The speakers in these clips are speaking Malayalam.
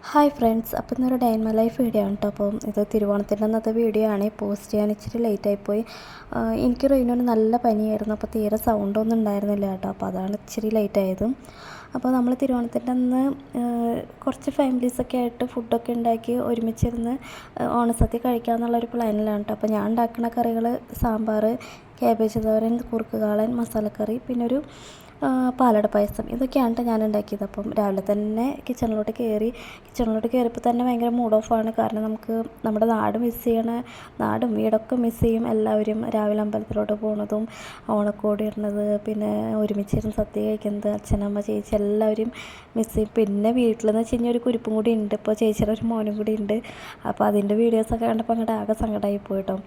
ഹായ് ഫ്രണ്ട്സ്, അപ്പോൾ ഇന്നൊരു day in my life video ആണ് കേട്ടോ. അപ്പം ഇത് തിരുവോണത്തിൻ്റെ അന്നത്തെ വീഡിയോ ആണ്. പോസ്റ്റ് ചെയ്യാൻ ഇച്ചിരി ലേറ്റായിപ്പോയി. എനിക്ക് റെയിനോന് നല്ല പനിയായിരുന്നു, അപ്പോൾ തീരെ സൗണ്ടൊന്നും ഉണ്ടായിരുന്നില്ല കേട്ടോ. അപ്പോൾ അതാണ് ഇച്ചിരി ലേറ്റായത്. അപ്പോൾ നമ്മൾ തിരുവോണത്തിൻ്റെ അന്ന് കുറച്ച് ഫാമിലീസൊക്കെ ആയിട്ട് ഫുഡൊക്കെ ഉണ്ടാക്കി ഒരുമിച്ചിരുന്ന് ഓണസദ്യ കഴിക്കാമെന്നുള്ളൊരു പ്ലാനിലാണ് കേട്ടോ. അപ്പോൾ ഞാൻ ഉണ്ടാക്കുന്ന കറികൾ സാമ്പാർ, കാബേജ് തോരൻ, കുറുക്ക് കാളൻ, മസാലക്കറി, പിന്നെ ഒരു പാലട പായസം, ഇതൊക്കെയാണ് ഞാൻ ഉണ്ടാക്കിയത്. അപ്പം രാവിലെ തന്നെ കിച്ചണിലോട്ട് കയറിയപ്പോൾ തന്നെ ഭയങ്കര മൂഡ് ഓഫാണ്. കാരണം നമുക്ക് നമ്മുടെ നാട് മിസ് ചെയ്യണ, നാടും വീടൊക്കെ മിസ് ചെയ്യും. എല്ലാവരും രാവിലെ അമ്പലത്തിലോട്ട് പോകുന്നതും ഓണക്കോടി ഇടുന്നത്, പിന്നെ ഒരുമിച്ചിരുന്ന് സദ്യ കഴിക്കുന്നത്, അച്ഛനമ്മ ചേച്ചി എല്ലാവരും മിസ് ചെയ്യും. പിന്നെ വീട്ടിലെന്ന് വെച്ച് കഴിഞ്ഞാൽ ഒരു കുരിപ്പും കൂടി ഉണ്ട്, ഇപ്പോൾ ചേച്ചിയുടെ ഒരു മോനും കൂടി ഉണ്ട്. അപ്പോൾ അതിൻ്റെ വീഡിയോസൊക്കെ കണ്ടപ്പോൾ അങ്ങോട്ട് ആകെ സങ്കടമായി പോയിട്ടോ.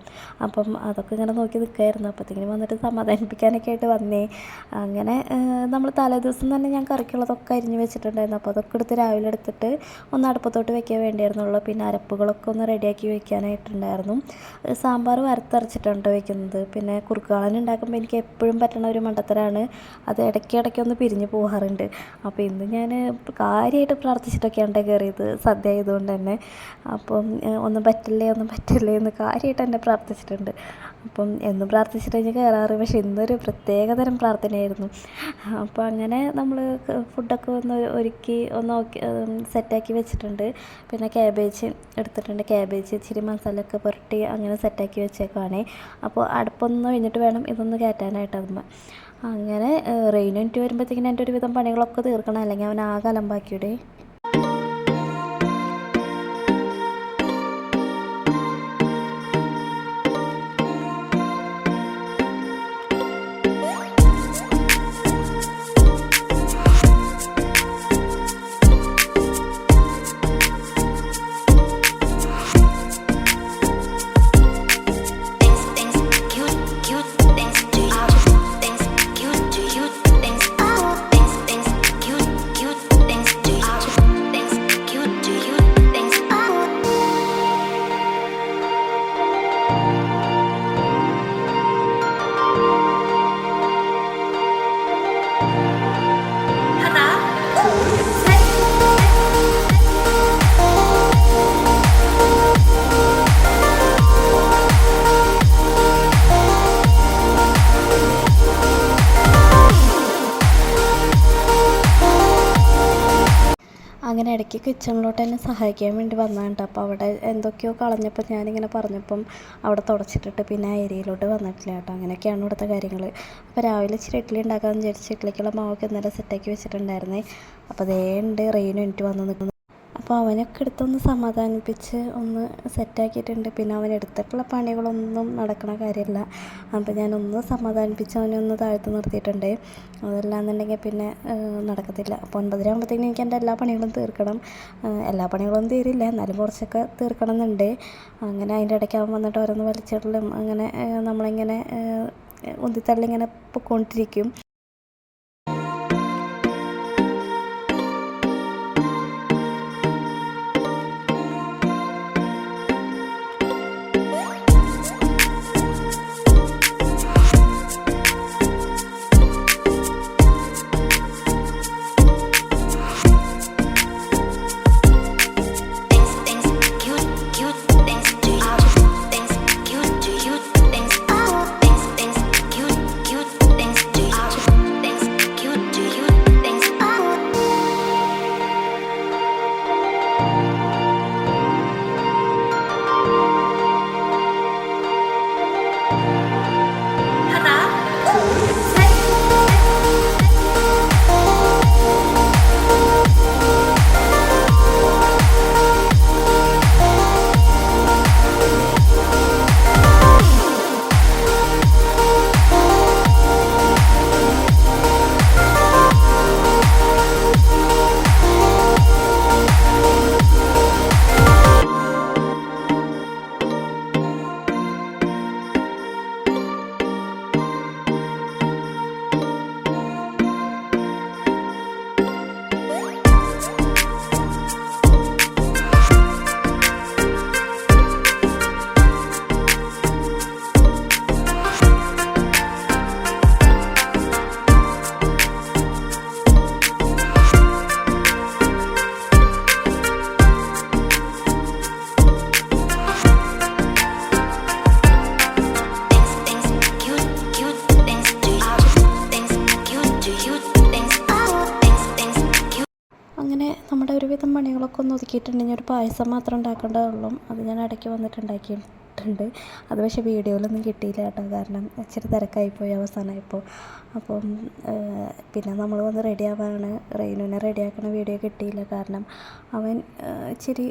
അപ്പം അതൊക്കെ ഇങ്ങനെ നോക്കി നിൽക്കുകയായിരുന്നു. അപ്പോഴത്തേക്കിനും വന്നിട്ട് സമാധാനിപ്പിക്കാനൊക്കെ ആയിട്ട് വന്നേ. അങ്ങനെ നമ്മൾ തലേദിവസം തന്നെ ഞാൻ കറിക്കുള്ളതൊക്കെ അരിഞ്ഞ് വെച്ചിട്ടുണ്ടായിരുന്നു. അപ്പോൾ അതൊക്കെ എടുത്ത് രാവിലെ എടുത്തിട്ട് ഒന്ന് അടുപ്പത്തോട്ട് വെക്കാൻ വേണ്ടിയായിരുന്നുള്ളൂ. പിന്നെ അരപ്പുകളൊക്കെ ഒന്ന് റെഡിയാക്കി വെക്കാനായിട്ടുണ്ടായിരുന്നു. സാമ്പാർ വറുത്തരച്ചിട്ടുണ്ട് വെക്കുന്നത്. പിന്നെ കുറുക്കുകാളൻ ഉണ്ടാക്കുമ്പോൾ എനിക്ക് എപ്പോഴും പറ്റണ ഒരു മണ്ടത്തരാണ്, അത് ഇടയ്ക്കൊന്ന് പിരിഞ്ഞ് പോകാറുണ്ട്. അപ്പോൾ ഇന്ന് ഞാൻ കാര്യമായിട്ട് പ്രാർത്ഥിച്ചിട്ടൊക്കെയാണ് കയറിയത്, സദ്യ ആയതുകൊണ്ട് തന്നെ. അപ്പം ഒന്നും പറ്റില്ലേ എന്ന് കാര്യമായിട്ട് എന്നെ പ്രാർത്ഥിച്ചിട്ടുണ്ട്. അപ്പം എന്നും പ്രാർത്ഥിച്ചിട്ട് കഴിഞ്ഞ് കയറാറ്, പക്ഷെ ഇന്നൊരു പ്രത്യേകതരം പ്രാർത്ഥനയായിരുന്നു. അപ്പോൾ അങ്ങനെ നമ്മൾ ഫുഡൊക്കെ ഒന്ന് ഒരുക്കി സെറ്റാക്കി വെച്ചിട്ടുണ്ട്. പിന്നെ ക്യാബേജ് എടുത്തിട്ടുണ്ട്. ക്യാബേജ് ഇച്ചിരി മസാലയൊക്കെ പുരട്ടി അങ്ങനെ സെറ്റാക്കി വെച്ചേക്കുവാണേ. അപ്പോൾ അടുപ്പൊന്ന് കഴിഞ്ഞിട്ട് വേണം ഇതൊന്ന് കയറ്റാനായിട്ട്. അതുമ്പോൾ അങ്ങനെ റെയിൻ എനിക്ക് വരുമ്പോഴത്തേക്കിനും എൻ്റെ ഒരുവിധം പണികളൊക്കെ തീർക്കണം, അല്ലെങ്കിൽ അവൻ ആകെ അലമ്പാക്കിയിടേ. അങ്ങനെ ഇടയ്ക്ക് കിച്ചണിലോട്ട് എന്നെ സഹായിക്കാൻ വേണ്ടി വന്നതാണ്. അപ്പോൾ അവിടെ എന്തൊക്കെയോ കളഞ്ഞപ്പോൾ ഞാനിങ്ങനെ പറഞ്ഞപ്പം അവിടെ തുടച്ചിട്ടിട്ട് പിന്നെ ആ ഏരിയയിലോട്ട് വന്നിട്ടില്ല കേട്ടോ. അങ്ങനെയൊക്കെയാണ് ഇവിടുത്തെ കാര്യങ്ങൾ. അപ്പോൾ രാവിലെ ഇച്ചിരി ഇഡ്ഡലി ഉണ്ടാക്കാമെന്ന് വിചാരിച്ച് ഇഡ്ഡലിക്കുള്ള മാവൊക്കെ ഇന്നലെ സെറ്റാക്കി വെച്ചിട്ടുണ്ടായിരുന്നേ. അപ്പോൾ അതേ ഉണ്ട് റെയിനും എനിക്ക് വന്ന് നിൽക്കുന്നത്. അപ്പോൾ അവനൊക്കെ എടുത്തൊന്ന് സമാധാനിപ്പിച്ച് ഒന്ന് സെറ്റാക്കിയിട്ടുണ്ട്. പിന്നെ അവനെടുത്തിട്ടുള്ള പണികളൊന്നും നടക്കണ കാര്യമല്ല. അപ്പോൾ ഞാനൊന്ന് സമാധാനിപ്പിച്ച് അവനൊന്ന് താഴ്ത്ത് നിർത്തിയിട്ടുണ്ട്. അതല്ലാന്നുണ്ടെങ്കിൽ പിന്നെ നടക്കത്തില്ല. അപ്പോൾ 9:30 ആകുമ്പോഴത്തേക്കും എനിക്ക് എൻ്റെ എല്ലാ പണികളും തീർക്കണം. എല്ലാ പണികളൊന്നും തീരില്ല, എന്നാലും കുറച്ചൊക്കെ തീർക്കണം എന്നുണ്ട്. അങ്ങനെ അതിൻ്റെ ഇടയ്ക്ക് അവൻ വന്നിട്ട് ഓരോന്ന് വലിച്ചിടലും അങ്ങനെ നമ്മളിങ്ങനെ ഉന്തിത്തള്ളിങ്ങനെ പൊയ്ക്കൊണ്ടിരിക്കും. പണികളൊക്കെ ഒന്ന് ഒതുക്കിയിട്ടുണ്ടെങ്കിൽ ഒരു പായസം മാത്രം ഉണ്ടാക്കേണ്ടതുള്ളൂ. അത് ഞാൻ ഇടയ്ക്ക് വന്നിട്ടുണ്ടാക്കിയിട്ടുണ്ട്. അത് പക്ഷേ വീഡിയോയിലൊന്നും കിട്ടിയില്ല കേട്ടോ, കാരണം ഇച്ചിരി തിരക്കായിപ്പോയി അവസാനമായപ്പോൾ. അപ്പം പിന്നെ നമ്മൾ വന്ന് റെഡിയാവാണ്. റെയിനുവിനെ റെഡിയാക്കണ വീഡിയോ കിട്ടിയില്ല, കാരണം അവൻ ഇച്ചിരി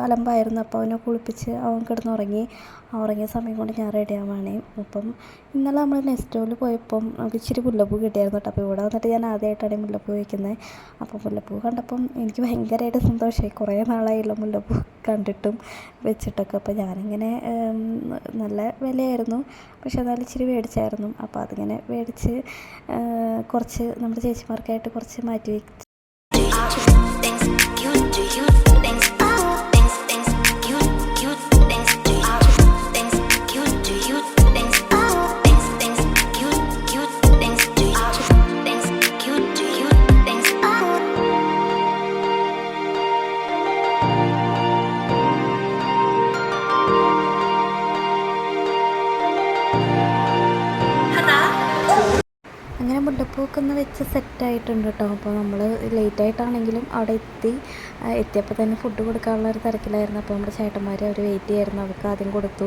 അലമ്പായിരുന്നു. അപ്പോൾ അവനെ കുളിപ്പിച്ച് അവൻ കിടന്നുറങ്ങി. ഉറങ്ങിയ സമയം കൊണ്ട് ഞാൻ റെഡിയാവാണേ. അപ്പം ഇന്നലെ നമ്മൾ നെസ്റ്റോയിൽ പോയപ്പം നമുക്ക് ഇച്ചിരി മുല്ലപ്പൂ കിട്ടിയായിരുന്നു കേട്ടോ. അപ്പോൾ ഇവിടെ വന്നിട്ട് ഞാൻ ആദ്യമായിട്ടാണ് മുല്ലപ്പൂ വയ്ക്കുന്നത്. അപ്പോൾ മുല്ലപ്പൂ കണ്ടപ്പം എനിക്ക് ഭയങ്കരമായിട്ട് സന്തോഷമായി. കുറേ നാളായല്ലോ മുല്ലപ്പൂ കണ്ടിട്ടും വെച്ചിട്ടൊക്കെ. അപ്പോൾ ഞാനിങ്ങനെ നല്ല വിലയായിരുന്നു, പക്ഷെ എന്നാലും ഇച്ചിരി മേടിച്ചായിരുന്നു. അപ്പോൾ അതിങ്ങനെ മേടിച്ച് കുറച്ച് നമ്മുടെ ചേച്ചിമാർക്കായിട്ട് കുറച്ച് മാറ്റി വെച്ച്. അങ്ങനെ മുല്ലപ്പൂവൊക്കെ ഒന്ന് വെച്ച് സെറ്റായിട്ടുണ്ട് കേട്ടോ. അപ്പോൾ നമ്മൾ ലേറ്റായിട്ടാണെങ്കിലും അവിടെ എത്തിയപ്പോൾ തന്നെ ഫുഡ് കൊടുക്കാനുള്ള ഒരു തിരക്കിലായിരുന്നു. അപ്പോൾ നമ്മുടെ ചേട്ടന്മാർ അവർ വെയിറ്റ് ചെയ്യായിരുന്നു. അവർക്ക് ആദ്യം കൊടുത്തു.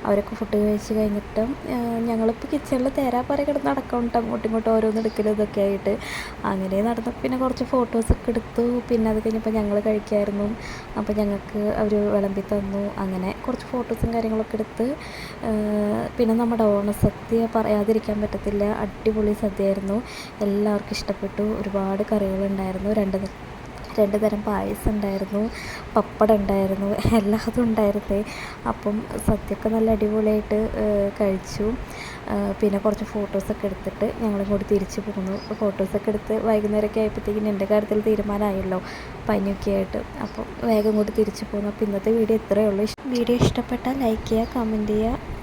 അവരൊക്കെ ഫുഡ് കഴിച്ച് കഴിഞ്ഞിട്ട് ഞങ്ങളിപ്പോൾ കിച്ചണിൽ തേരാപ്പാറ കിടന്ന് നടക്കമുണ്ട്, അങ്ങോട്ടും ഇങ്ങോട്ടും ഓരോന്ന് എടുക്കലും ഇതൊക്കെ ആയിട്ട്. അങ്ങനെ നടന്നു. പിന്നെ കുറച്ച് ഫോട്ടോസൊക്കെ എടുത്തു. പിന്നെ അത് കഴിഞ്ഞപ്പോൾ ഞങ്ങൾ കഴിക്കായിരുന്നു. അപ്പോൾ ഞങ്ങൾക്ക് അവർ വിളമ്പി തന്നു. അങ്ങനെ കുറച്ച് ഫോട്ടോസും കാര്യങ്ങളൊക്കെ എടുത്ത് പിന്നെ നമ്മുടെ ഓണസദ്യ പറയാതിരിക്കാൻ പറ്റത്തില്ല. അടിപൊളി സദ്യയായിരുന്നു. എല്ലാവർക്കും ഇഷ്ടപ്പെട്ടു. ഒരുപാട് കറികളുണ്ടായിരുന്നു. രണ്ട് തരം പായസം ഉണ്ടായിരുന്നു, പപ്പടം ഉണ്ടായിരുന്നു, എല്ലാതും ഉണ്ടായിരുന്നേ. അപ്പം സദ്യയൊക്കെ നല്ല അടിപൊളിയായിട്ട് കഴിച്ചു. പിന്നെ കുറച്ച് ഫോട്ടോസൊക്കെ എടുത്തിട്ട് ഞങ്ങളും കൂടി തിരിച്ചു പോന്നു. ഫോട്ടോസൊക്കെ എടുത്ത് വൈകുന്നേരമൊക്കെ ആയപ്പോഴത്തേക്കും എൻ്റെ കാര്യത്തിൽ തീരുമാനമായല്ലോ, പനിയൊക്കെ ആയിട്ട്. അപ്പോൾ വേഗം കൂടി തിരിച്ചു പോന്നു. അപ്പോൾ ഇന്നത്തെ വീഡിയോ ഇത്രയേ ഉള്ളൂ. വീഡിയോ ഇഷ്ടപ്പെട്ടാൽ ലൈക്ക് ചെയ്യുക, കമൻറ്റ് ചെയ്യുക.